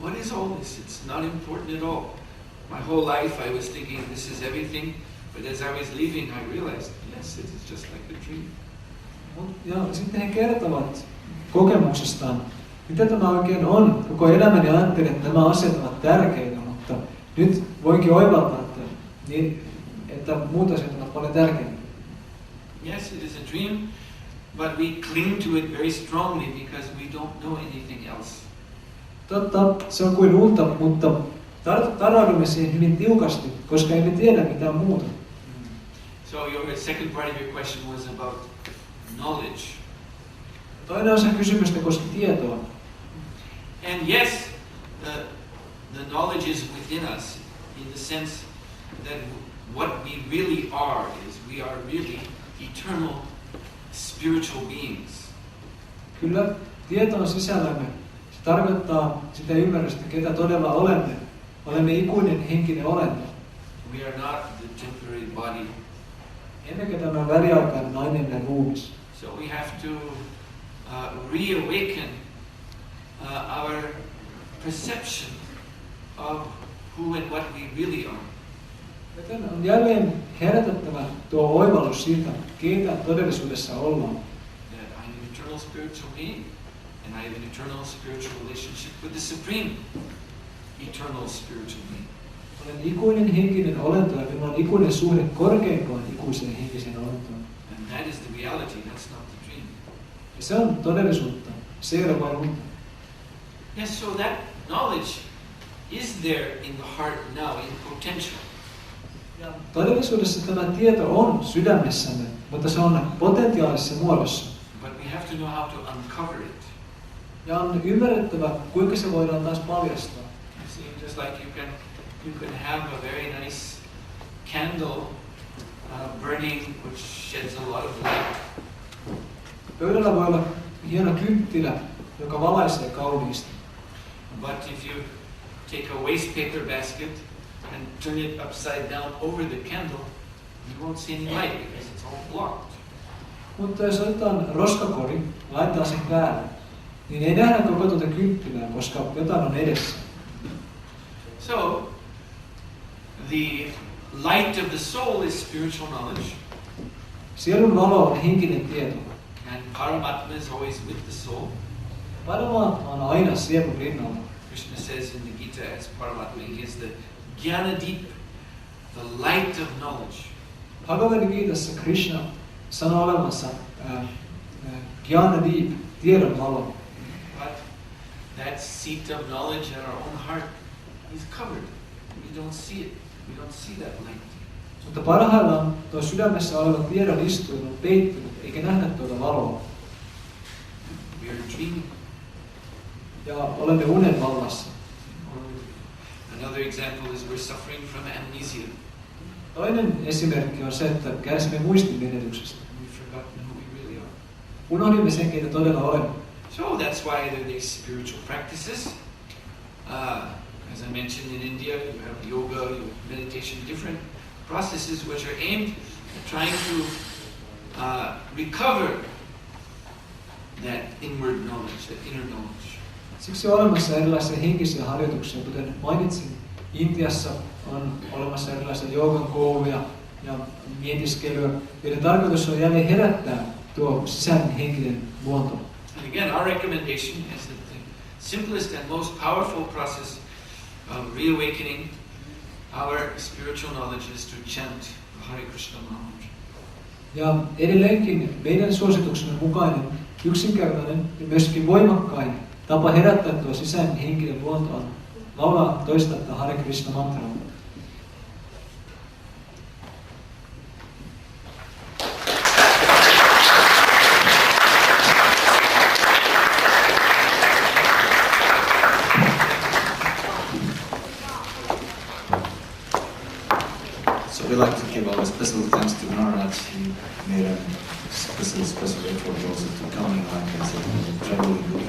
B: what is all this? It's not important at all. My whole life I was thinking this is everything, but as I was leaving I realized, yes, it is just like a dream.
A: Ja sitten he kertovat kokemuksestaan, mitä tämä oikein on. Koko elämäni ajattelin, että nämä asiat ovat tärkeitä, mutta nyt voinkin oivaltaa, että muut asiat ovat paljon tärkeitä.
B: Yes, it is a dream, but we cling to it very strongly because we don't know anything else.
A: Totta, se on kuin unta, mutta tarraudumme siihen hyvin tiukasti, koska emme tiedä mitään muuta.
B: So your second part of your question was about knowledge.
A: Toinen osa kysymystä koski tietoa.
B: And yes, the knowledge is within us in the sense that what we really are is we are really eternal spiritual beings.
A: Kyllä tieto on sisällämme. Se tarkoittaa sitä ymmärrystä, ketä todella olemme. Olemme ikuinen henkinen olento.
B: We are not the temporary body.
A: Emmekä tämä väliaikainen aineellinen ruumis.
B: So we have to reawaken our perception of who and what we really are.
A: Joten on jälleen herätettävä tuo oivallus siitä, keitä todellisuudessa ollaan.
B: That I'm an eternal spiritual being, and I have an eternal spiritual relationship with the supreme eternal spiritual being.
A: Olen ikuinen henkinen olento ja minulla on ikuinen suhde korkeimpaan ikuiseen henkiseen olentoon.
B: And that is the reality, that's not the dream.
A: Ja se on todellisuutta. Se ei ole vain unta.
B: Yes, so that knowledge is there in the heart now, in potential.
A: Ja todellisuudessa tämä tieto on sydämessämme, mutta se on potentiaalisessa muodossa.
B: But we you have to know how to uncover it.
A: Ja on ymmärrettävä, kuinka se voidaan taas paljastaa.
B: You see, just like you can have a very nice candle burning, which sheds a lot of light.
A: Pöydällä voi olla hieno kynttilä, joka valaisee kauniisti.
B: But if you take a waste paper basket and turn it upside down over the candle, you won't see any light because it's all blocked.
A: Mutta jos otetaan roskakori, laitetaan sen päälle, niin ei nähdä koko tuota kynttilää, koska jotain on edessä.
B: So, the light of the soul is spiritual knowledge.
A: Sielun valo on henkinen tieto.
B: And Paramatma is always with the soul.
A: Paramatma on aina sielun rinnalla.
B: Krishna says in the Gita as Paramatma, he is the Jnanadeep, the light of knowledge.
A: Bhagavad Gitassa Krishna sanoo olevansa Jnanadeep, tiedon valo.
B: But that seat of knowledge at our own heart is covered. We don't see it. We don't see that light.
A: Mutta parhaillaan tuo sydämessä oleva tiedon istuin on peittynyt, eikä nähdä tuota valoa.
B: We are dreaming.
A: Ja olemme unen vallassa.
B: Another example is we're suffering from amnesia.
A: Toinen esimerkki on se, että kärsimme muistinmenetyksestä.
B: We've forgotten who we really are.
A: Unohdimme sen, keitä todella olemme.
B: So that's why there are these spiritual practices. As I mentioned, in India, you have yoga, you have meditation, different processes which are aimed at trying to recover that inward knowledge, that inner knowledge.
A: Siksi on olemassa erilaisia henkisiä harjoituksia, kuten mainitsin. Intiassa on olemassa erilaisia joogan kouluja ja mietiskelyä, joiden tarkoitus on jälleen herättää tuo sisäinen henkinen luonto.
B: And again, our recommendation is that the simplest and most powerful process of reawakening our spiritual knowledge is to chant the Hare Krishna mantra.
A: Ja edelleenkin meidän suosituksemme mukainen, yksinkertainen ja myöskin voimakkain tapa herättää tuo sisäinen henkinen luonto on laulaa toista Hare Krishna mantraa.
G: So we like to give our special thanks to Maharaj. He made a special effort also to coming like as a traveling group.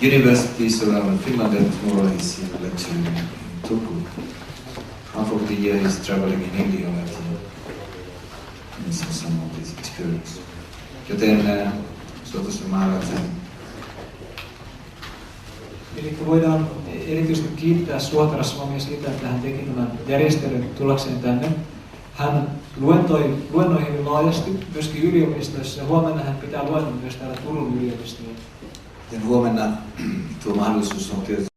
G: Universities around Finland and tomorrow he's lecturing in Turku. Half of the year he's traveling in India and missing some of this experience. Joten Suhotra Maharaj.
A: Eli voidaan erityisesti kiittää Suhotra Swamia siitä, että hän teki tämän järjestelyn tullakseen tänne. Hän luennoi hyvin laajasti myöskin yliopistoissa ja huomenna hän pitää luennon myös täällä Turun yliopistolla.
G: Ja huomenna tuo mahdollisuus on tietysti